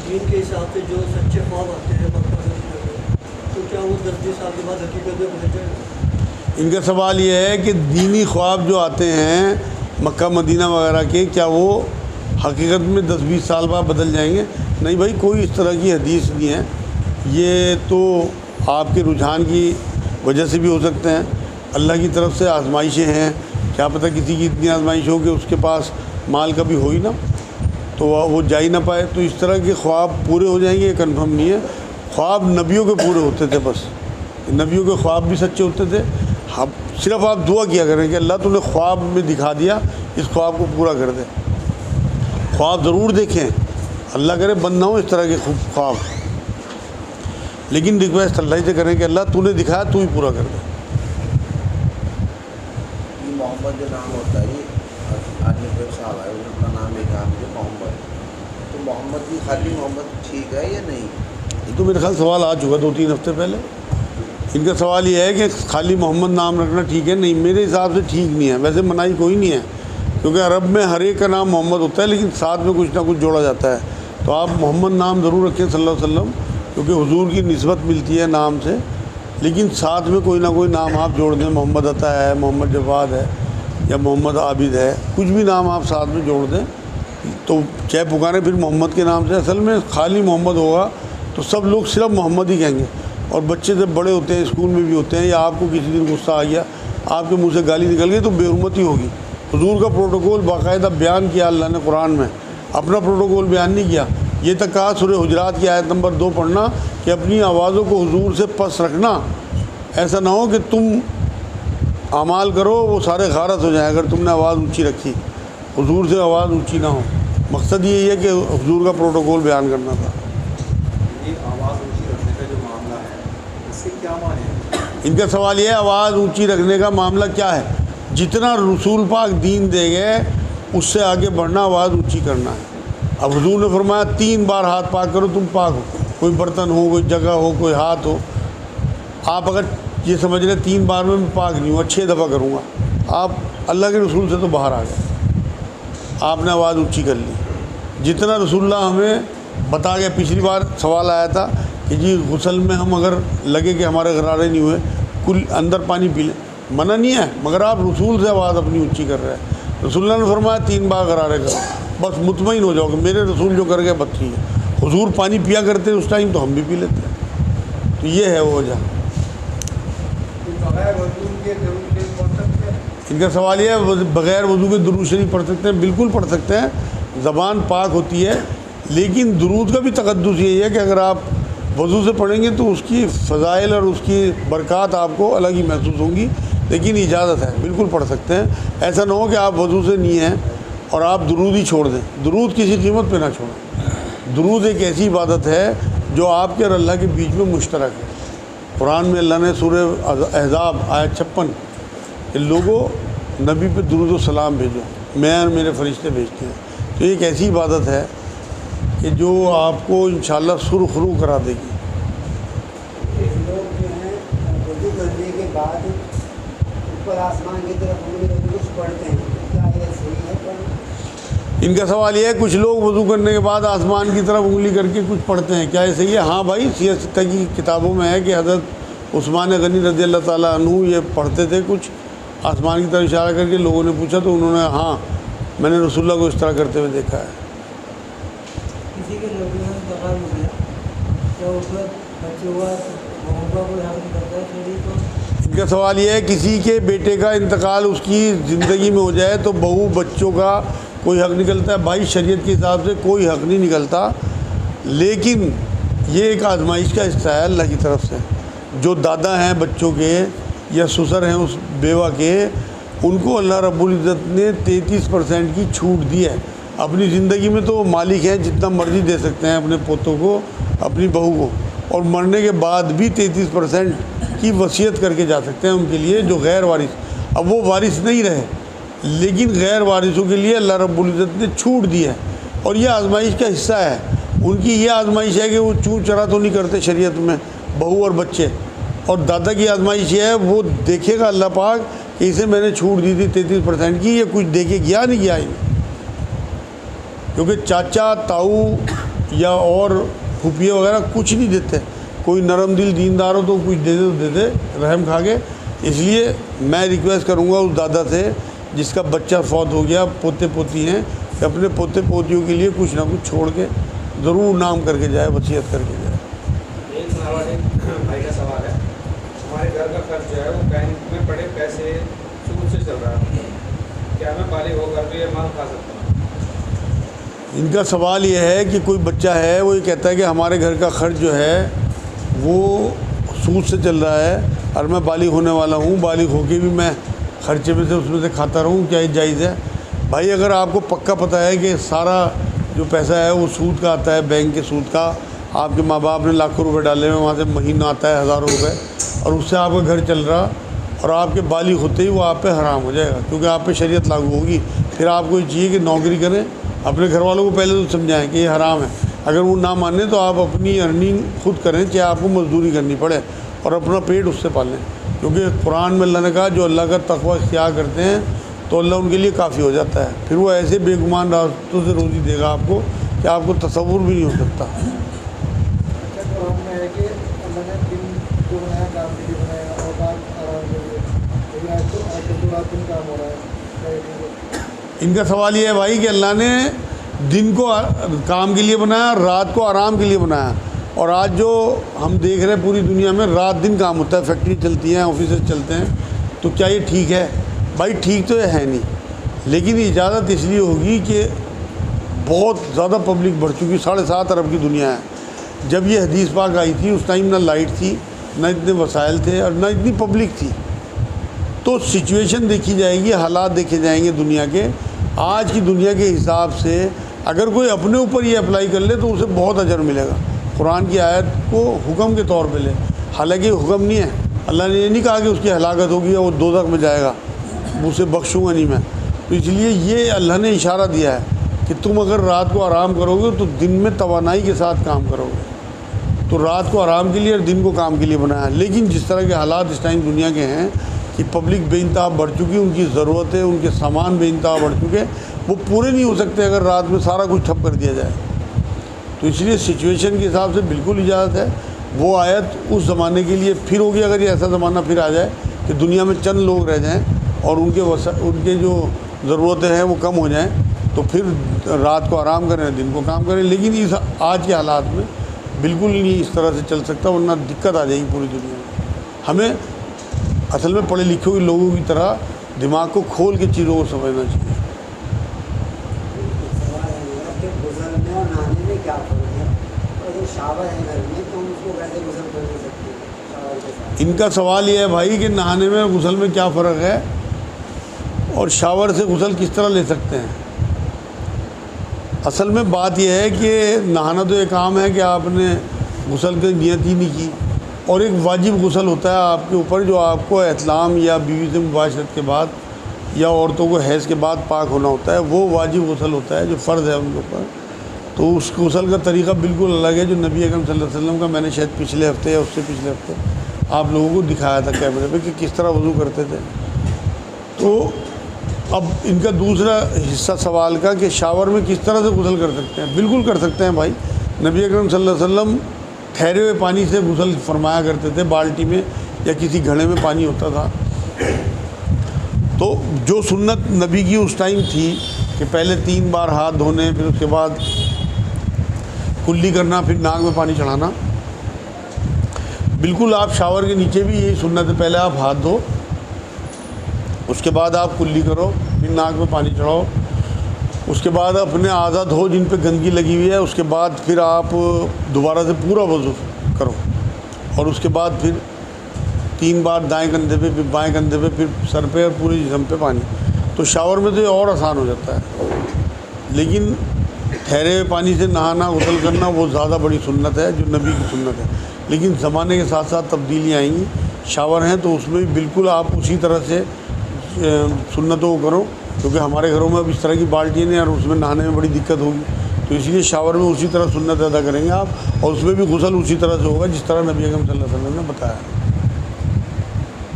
دین کے حساب سے جو سچے خواب آتے ہیں مکہ مدینہ میں، تو کیا وہ 10-20 سال کے بعد حقیقت میں بدل جائے گا؟ ان کا سوال یہ ہے کہ دینی خواب جو آتے ہیں مکہ مدینہ وغیرہ کے، کیا وہ حقیقت میں 10-20 سال بعد بدل جائیں گے؟ نہیں بھائی، کوئی اس طرح کی حدیث نہیں ہے. یہ تو آپ کے رجحان کی وجہ سے بھی ہو سکتے ہیں، اللہ کی طرف سے آزمائشیں ہیں. کیا پتہ کسی کی اتنی آزمائش ہو کہ اس کے پاس مال کبھی ہو ہی نہ، تو وہ جا ہی نہ پائے. تو اس طرح کے خواب پورے ہو جائیں گے یہ کنفرم نہیں ہے. خواب نبیوں کے پورے ہوتے تھے، بس نبیوں کے خواب بھی سچے ہوتے تھے. صرف آپ دعا کیا کریں کہ اللہ تو نے خواب میں دکھا دیا، اس خواب کو پورا کر دے. خواب ضرور دیکھیں، اللہ کرے بند نہ ہو اس طرح کے خواب، لیکن ریکویسٹ اللہ سے کریں کہ اللہ تو نے دکھایا تو ہی پورا کر دے. محمد جو نام ہوتا ہے، یہ آدمی کوئی صاحب ہے، انہوں نے اپنا نام لکھا مجھے محمد، تو محمد کی خالی محمد ٹھیک ہے یا نہیں؟ یہ تو میرے خیال سوال آ چکا 2-3 ہفتے پہلے. ان کا سوال یہ ہے کہ خالی محمد نام رکھنا ٹھیک ہے؟ نہیں، میرے حساب سے ٹھیک نہیں ہے. ویسے منائی کوئی نہیں ہے، کیونکہ عرب میں ہر ایک کا نام محمد ہوتا ہے، لیکن ساتھ میں کچھ نہ کچھ جوڑا جاتا ہے. تو آپ محمد نام ضرور رکھیں صلی اللہ علیہ وسلم، کیونکہ حضور کی نسبت ملتی ہے نام سے، لیکن ساتھ میں کوئی نہ کوئی نام آپ جوڑ دیں. محمد عطا ہے، محمد جواد ہے، یا محمد عابد ہے، کچھ بھی نام آپ ساتھ میں جوڑ دیں تو چاہے پکاریں پھر محمد کے نام سے. اصل میں خالی محمد ہوگا تو سب لوگ صرف محمد ہی کہیں گے. اور بچے جب بڑے ہوتے ہیں، اسکول میں بھی ہوتے ہیں، یا آپ کو کسی دن غصہ آ گیا، آپ کے منہ سے گالی نکل گئی، تو بے حرمتی ہوگی. حضور کا پروٹوکول باقاعدہ بیان کیا اللہ نے قرآن میں، اپنا پروٹوکول بیان نہیں کیا. یہ تک کہا سورہ حجرات کی آیت نمبر 2 پڑھنا کہ اپنی آوازوں کو حضور سے پس رکھنا. ایسا نہ ہو کہ تم اعمال کرو وہ سارے غارت ہو جائیں اگر تم نے آواز اونچی رکھی. حضور سے آواز اونچی نہ ہو. مقصد یہی ہے کہ حضور کا پروٹوکول بیان کرنا تھا. یہ آواز اونچی رکھنے کا جو معاملہ ہے اس کے کیا معنی ہے؟ ان کا سوال یہ ہے آواز اونچی رکھنے کا معاملہ کیا ہے؟ جتنا رسول پاک دین دے گئے اس سے آگے بڑھنا، آواز اونچی کرنا ہے. اب حضور نے فرمایا 3 بار ہاتھ پاک کرو، تم پاک ہو. کوئی برتن ہو، کوئی جگہ ہو، کوئی ہاتھ ہو. آپ اگر یہ سمجھ رہے 3 بار میں پاک نہیں ہوں، 6 دفعہ کروں گا، آپ اللہ کے رسول سے تو باہر آ گئے. آپ نے آواز اونچی کر لی. جتنا رسول اللہ ہمیں بتا گیا. پچھلی بار سوال آیا تھا کہ جی غسل میں ہم اگر لگے کہ ہمارے غرارے نہیں ہوئے، کل اندر پانی پی لیں، منع نہیں ہے، مگر آپ رسول سے آواز اپنی اونچی کر رہے ہیں. رسول اللہ نے فرمایا 3 بار غرارے کرو، بس مطمئن ہو جاؤ کہ میرے رسول جو کر گئے بس ٹھیک ہے. حضور پانی پیا کرتے اس ٹائم تو ہم بھی پی لیتے ہیں. تو یہ ہے وہ وجہ. ان کا سوال یہ ہے بغیر وضو کے درود شریف پڑھ سکتے ہیں؟ بالکل پڑھ سکتے ہیں، زبان پاک ہوتی ہے. لیکن درود کا بھی تقدس یہی ہے کہ اگر آپ وضو سے پڑھیں گے تو اس کی فضائل اور اس کی برکات آپ کو الگ ہی محسوس ہوں گی. لیکن اجازت ہے، بالکل پڑھ سکتے ہیں. ایسا نہ ہو کہ آپ وضو سے نہیں ہیں اور آپ درود ہی چھوڑ دیں. درود کسی قیمت پہ نہ چھوڑیں. درود ایک ایسی عبادت ہے جو آپ کے اور اللہ کے بیچ میں مشترک ہے. قرآن میں اللہ نے سورہ احزاب آیت 56 کہ لوگوں نبی پہ درود و سلام بھیجو، میں اور میرے فرشتے بھیجتے ہیں. تو ایک ایسی عبادت ہے کہ جو آپ کو انشاءاللہ سرخرو کرا دے گی. لوگ جو ہیں وضو کرنے کے بعد اوپر آسمان کی طرف انگلی رکھ کے کچھ پڑھتے ہیں، کیا یہ صحیح ہے پڑھنا؟ ان کا سوال یہ ہے کچھ لوگ وضو کرنے کے بعد آسمان کی طرف انگلی کر کے کچھ پڑھتے ہیں، کیا یہ صحیح ہے؟ ہاں بھائی، سیرت ستہ کی کتابوں میں ہے کہ حضرت عثمان غنی رضی اللہ تعالیٰ عنہ یہ پڑھتے تھے کچھ آسمان کی طرف اشارہ کر کے. لوگوں نے پوچھا تو انہوں نے ہاں میں نے رسول اللہ کو اس طرح کرتے ہوئے دیکھا ہے. کسی کے لوگوں میں انتقال ہو گیا کیا اس وقت بچے ہوا محبوبہ کو یہاں نہیں کرتا ہے شریف کو؟ ان کا سوال یہ ہے کسی کے بیٹے کا انتقال اس کی زندگی میں ہو جائے تو بہو بچوں کا کوئی حق نکلتا ہے؟ بھائی شریعت کے حساب سے کوئی حق نہیں نکلتا، لیکن یہ ایک آزمائش کا حصہ ہے اللہ کی طرف سے. جو دادا ہیں بچوں کے یا سسر ہیں اس بیوہ کے، ان کو اللہ رب العزت نے 33% کی چھوٹ دی ہے. اپنی زندگی میں تو مالک ہیں، جتنا مرضی دے سکتے ہیں اپنے پوتوں کو، اپنی بہو کو، اور مرنے کے بعد بھی 33% کی وصیت کر کے جا سکتے ہیں ان کے لیے جو غیر وارث. اب وہ وارث نہیں رہے لیکن غیر وارثوں کے لیے اللہ رب العزت نے چھوٹ دی ہے، اور یہ آزمائش کا حصہ ہے. ان کی یہ آزمائش ہے کہ وہ چون چرا تو نہیں کرتے شریعت میں بہو اور بچے. اور دادا کی آزمائش یہ ہے وہ دیکھے گا اللہ پاک کہ اسے میں نے چھوٹ دی تھی 33% کی، یہ کچھ دے کے گیا نہیں گیا ہی. کیونکہ چاچا، تاؤ، یا اور پھوپھیے وغیرہ کچھ نہیں دیتے. کوئی نرم دل دیندار ہو تو کچھ دے دے تو دے دے رحم کھا کے. اس لیے میں ریکویسٹ کروں گا اس دادا سے جس کا بچہ فوت ہو گیا, پوتے پوتی ہیں, کہ اپنے پوتے پوتیوں کے لیے کچھ نہ کچھ چھوڑ کے ضرور نام کر کے جائے, وصیت کر کے جائے. ایک بھائی کا سوال ہے, ہمارے گھر کا خرچ جو ہے وہ بینک میں پڑے پیسے سود سے چل رہا ہے, کیا میں بالغ ہو کر بھی یہ مال کھا سکتا ہوں؟ ان کا سوال یہ ہے کہ کوئی بچہ ہے وہ یہ کہتا ہے کہ ہمارے گھر کا خرچ جو ہے وہ سود سے چل رہا ہے اور میں بالغ ہونے والا ہوں, بالغ ہو کے بھی میں خرچے میں سے اس میں سے کھاتا رہوں, کیا یہ جائز ہے؟ بھائی اگر آپ کو پکا پتہ ہے کہ سارا جو پیسہ ہے وہ سود کا آتا ہے, بینک کے سود کا, آپ کے ماں باپ نے لاکھوں روپے ڈالے ہوئے, وہاں سے مہینہ آتا ہے ہزاروں روپے, اور اس سے آپ کا گھر چل رہا, اور آپ کے بالغ ہوتے ہی وہ آپ پہ حرام ہو جائے گا, کیونکہ آپ پہ شریعت لاگو ہوگی. پھر آپ کو یہ چاہیے کہ نوکری کریں, اپنے گھر والوں کو پہلے تو سمجھائیں کہ یہ حرام ہے. اگر وہ نہ مانیں تو آپ اپنی ارننگ خود کریں, چاہے آپ کو مزدوری کرنی پڑے, اور اپنا پیٹ اس سے پالیں. کیونکہ قرآن میں اللہ نے کہا جو اللہ کا تقوی اختیار کرتے ہیں تو اللہ ان کے لیے کافی ہو جاتا ہے. پھر وہ ایسے بے گمان راستوں سے روزی دے گا آپ کو کہ آپ کو تصور بھی نہیں ہو سکتا. اچھا قرآن میں ہے کہ اللہ نے دن کو بنایا کام کے لیے بنایا اور رات آرام کے لیے, لیکن آج تو رات دن کام ہو رہا ہے. ان کا سوال یہ ہے بھائی کہ اللہ نے دن کو کام کے لیے بنایا, رات کو آرام کے لیے بنایا, اور آج جو ہم دیکھ رہے ہیں پوری دنیا میں رات دن کام ہوتا ہے, فیکٹری چلتی ہیں, آفیسز چلتے ہیں, تو کیا یہ ٹھیک ہے؟ بھائی ٹھیک تو یہ ہے نہیں, لیکن اجازت اس لیے ہوگی کہ بہت زیادہ پبلک بڑھ چکی, 7.5 ارب کی دنیا ہے. جب یہ حدیث پاک آئی تھی اس ٹائم نہ لائٹ تھی, نہ اتنے وسائل تھے, اور نہ اتنی پبلک تھی. تو سچویشن دیکھی جائے گی, حالات دیکھے جائیں گے دنیا کے. آج کی دنیا کے حساب سے اگر کوئی اپنے اوپر یہ اپلائی کر لے تو اسے بہت اجر ملے گا. قرآن کی آیت کو حکم کے طور پہ لے, حالانکہ یہ حکم نہیں ہے. اللہ نے یہ نہیں کہا کہ اس کی ہلاکت ہوگی یا وہ دوزخ میں جائے گا, اسے بخشوں گا نہیں میں. تو اس لیے یہ اللہ نے اشارہ دیا ہے کہ تم اگر رات کو آرام کرو گے تو دن میں توانائی کے ساتھ کام کرو گے. تو رات کو آرام کے لیے اور دن کو کام کے لیے بنایا. لیکن جس طرح کے حالات اس ٹائم دنیا کے ہیں کہ پبلک بے انتہا بڑھ چکی, ان کی ضرورتیں, ان کے سامان بے انتہا بڑھ چکے, وہ پورے نہیں ہو سکتے اگر رات میں سارا کچھ ٹھپ کر دیا جائے. تو اس لیے سچویشن کے حساب سے بالکل اجازت ہے. وہ آیت اس زمانے کے لیے پھر ہوگی اگر یہ ایسا زمانہ پھر آ جائے کہ دنیا میں چند لوگ رہ جائیں اور ان کے جو ضرورتیں ہیں وہ کم ہو جائیں, تو پھر رات کو آرام کریں, دن کو کام کریں. لیکن اس آج کے حالات میں بالکل نہیں اس طرح سے چل سکتا, ورنہ دقت آ جائے گی پوری دنیا میں. ہمیں اصل میں پڑھے لکھے ہوئے لوگوں کی طرح دماغ کو کھول کے چیزوں کو سمجھنا چاہیے. سوال ہے کہ غسل میں اور نہانے میں کیا فرق ہے, اور جو شاور ہے گھر میں تو ہم اس کو کیسے غسل کر سکتے ہیں شاور کے ساتھ؟ ان کا سوال یہ ہے بھائی کہ نہانے میں غسل میں کیا فرق ہے, اور شاور سے غسل کس طرح لے سکتے ہیں. اصل میں بات یہ ہے کہ نہانا تو ایک کام ہے کہ آپ نے غسل کی نیت ہی نہیں کی, اور ایک واجب غسل ہوتا ہے آپ کے اوپر جو آپ کو احتلام یا بیوی سے مباشرت کے بعد یا عورتوں کو حیض کے بعد پاک ہونا ہوتا ہے. وہ واجب غسل ہوتا ہے جو فرض ہے ان کے اوپر. تو اس غسل کا طریقہ بالکل الگ ہے جو نبی اکرم صلی اللہ علیہ وسلم کا میں نے شاید پچھلے ہفتے یا اس سے پچھلے ہفتے آپ لوگوں کو دکھایا تھا کیمرے پہ کہ کس طرح وضو کرتے تھے. تو اب ان کا دوسرا حصہ سوال کا کہ شاور میں کس طرح سے غسل کر سکتے ہیں. بالکل کر سکتے ہیں بھائی. نبی اکرم صلی اللہ علیہ وسلم ٹھہرے ہوئے پانی سے غسل فرمایا کرتے تھے, بالٹی میں یا کسی گھڑے میں پانی ہوتا تھا. تو جو سنت نبی کی اس ٹائم تھی کہ پہلے 3 بار ہاتھ دھونے, پھر اس کے بعد کلی کرنا, پھر ناک میں پانی چڑھانا, بالکل آپ شاور کے نیچے بھی یہی سنت ہے. پہلے آپ ہاتھ دھو, اس کے بعد آپ کلی کرو, پھر ناک میں پانی چڑھاؤ, اس کے بعد اپنے اعضاء دھو جن پہ گندگی لگی ہوئی ہے, اس کے بعد پھر آپ دوبارہ سے پورا وضو کرو, اور اس کے بعد پھر 3 بار دائیں کندھے پہ, پھر بائیں کندھے پہ, پھر سر پہ اور پورے جسم پہ پانی. تو شاور میں تو یہ اور آسان ہو جاتا ہے. لیکن ٹھہرے ہوئے پانی سے نہانا, غسل کرنا وہ زیادہ بڑی سنت ہے جو نبی کی سنت ہے. لیکن زمانے کے ساتھ ساتھ تبدیلیاں آئیں گی. شاور ہیں تو اس میں بھی بالکل آپ اسی طرح سے سنتوں کو کرو, کیونکہ ہمارے گھروں میں اب اس طرح کی بالٹی نہیں اور اس میں نہانے میں بڑی دقت ہوگی. تو اس لیے شاور میں اسی طرح سنت ادا کریں گے آپ, اور اس میں بھی غسل اسی طرح سے ہوگا جس طرح نبی اکرم صلی اللہ علیہ وسلم نے بتایا.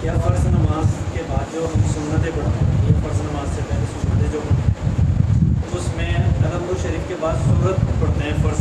کیا فرض نماز کے بعد جو ہم سنتیں پڑھتے ہیں, یہ فرض نماز سے پہلے سنتیں جو پڑھتے ہیں, اس میں تدبر شریف کے بعد سورت پڑھتے ہیں فرض,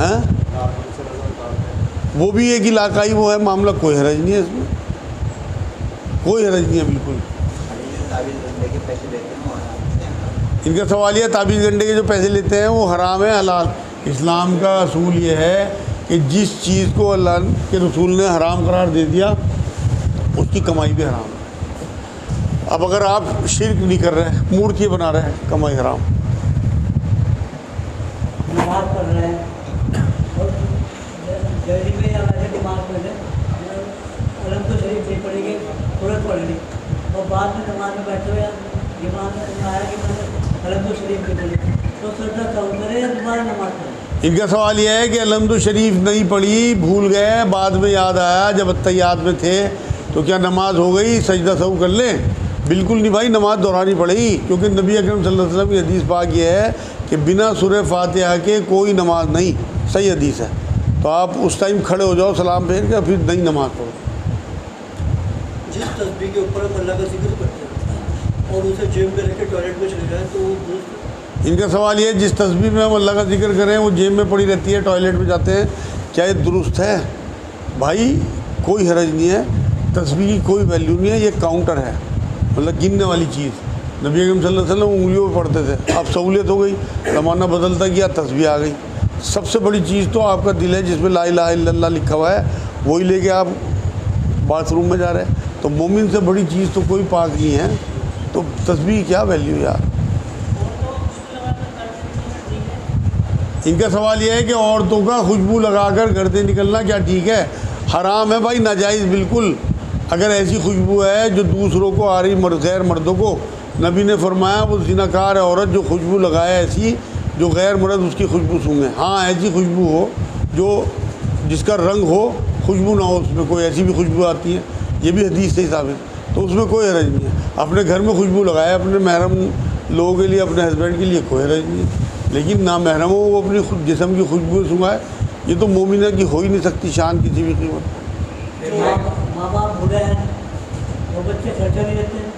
ہیں وہ بھی ایک علاقائی وہ ہے معاملہ، کوئی حرج نہیں ہے اس میں، کوئی حرج نہیں ہے بالکل۔ ان کا سوال یہ تعویذ گنڈے کے جو پیسے لیتے ہیں وہ حرام ہے حلال؟ اسلام کا اصول یہ ہے کہ جس چیز کو اللہ کے رسول نے حرام قرار دے دیا اس کی کمائی بھی حرام ہے۔ اب اگر آپ شرک نہیں کر رہے، مورتی بنا رہے ہیں، کمائی حرام۔ نماز پڑھ رہے ہیں اور دہلی میں یا ویسے نماز پڑھ رہے ہیں، علم تو شریف نہیں پڑھیں گے، تھوڑا پڑھ لی اور بعد میں نماز میں بیٹھے ہوئے دماغ میں آیا کہ میں نے علم تو شریف نہیں پڑھی، تو سجدہ کم کرے یا دوبارہ نماز پڑھے؟ ان کا سوال یہ ہے کہ الحمد شریف نہیں پڑھی، بھول گئے، بعد میں یاد آیا جب اتحیات میں تھے تو کیا نماز ہو گئی، سجدہ سہو کر لیں؟ بالکل نہیں بھائی، نماز دہرانی پڑے گی، کیونکہ نبی اکرم صلی اللہ علیہ وسلم کی حدیث پاک یہ ہے کہ بنا سورہ فاتحہ کے کوئی نماز نہیں، صحیح حدیث ہے۔ تو آپ اس ٹائم کھڑے ہو جاؤ سلام پھیر کے، پھر نہیں نماز پڑھو۔ جس تسبیح کے اوپر ہم اللہ کا ذکر کرتے ہیں اور اسے جیب میں رکھ کے ٹوائلٹ میں چلے جائیں تو وہ درست ہے؟ ان کا سوال یہ ہے جس تسبیح میں ہم اللہ کا ذکر کریں وہ جیب میں پڑی رہتی ہے، ٹوائلٹ میں جاتے ہیں، کیا یہ درست ہے؟ بھائی کوئی حرج نہیں ہے، تسبیح کی کوئی ویلیو نہیں ہے، یہ کاؤنٹر ہے، مطلب گننے والی چیز۔ نبی اکرم صلی اللہ علیہ وسلم انگلیوں پہ پڑھتے تھے، اب سہولیت ہو گئی، زمانہ بدلتا گیا، تسبیح آ گئی۔ سب سے بڑی چیز تو آپ کا دل ہے جس میں لا الہ الا اللہ لکھا ہوا ہے، وہی لے کے آپ باتھ روم میں جا رہے ہیں، تو مومن سے بڑی چیز تو کوئی پاک نہیں ہے، تو تسبیح کیا ویلیو یار۔ ان کا سوال یہ ہے کہ عورتوں کا خوشبو لگا کر گھر سے نکلنا کیا ٹھیک ہے؟ حرام ہے بھائی، ناجائز بالکل۔ اگر ایسی خوشبو ہے جو دوسروں کو آ رہی غیر مردوں کو، نبی نے فرمایا وہ زناکار ہے عورت جو خوشبو لگائے ایسی جو غیر مرد اس کی خوشبو سونگے۔ ہاں ایسی خوشبو ہو جو جس کا رنگ ہو، خوشبو نہ ہو اس میں، کوئی ایسی بھی خوشبو آتی ہے، یہ بھی حدیث سے ثابت، تو اس میں کوئی حرج نہیں ہے۔ اپنے گھر میں خوشبو لگائے اپنے محرم لوگوں کے لیے، اپنے ہسبینڈ کے لیے، کوئی حرج نہیں ہے، لیکن نامحرم ہو وہ اپنی جسم کی خوشبو سنگائے، یہ تو مومنہ کی ہو ہی نہیں سکتی شان کسی بھی قیمت۔ ماں باپ بوڑھے ہیں، وہ بچے خرچہ نہیں دیتے ہیں،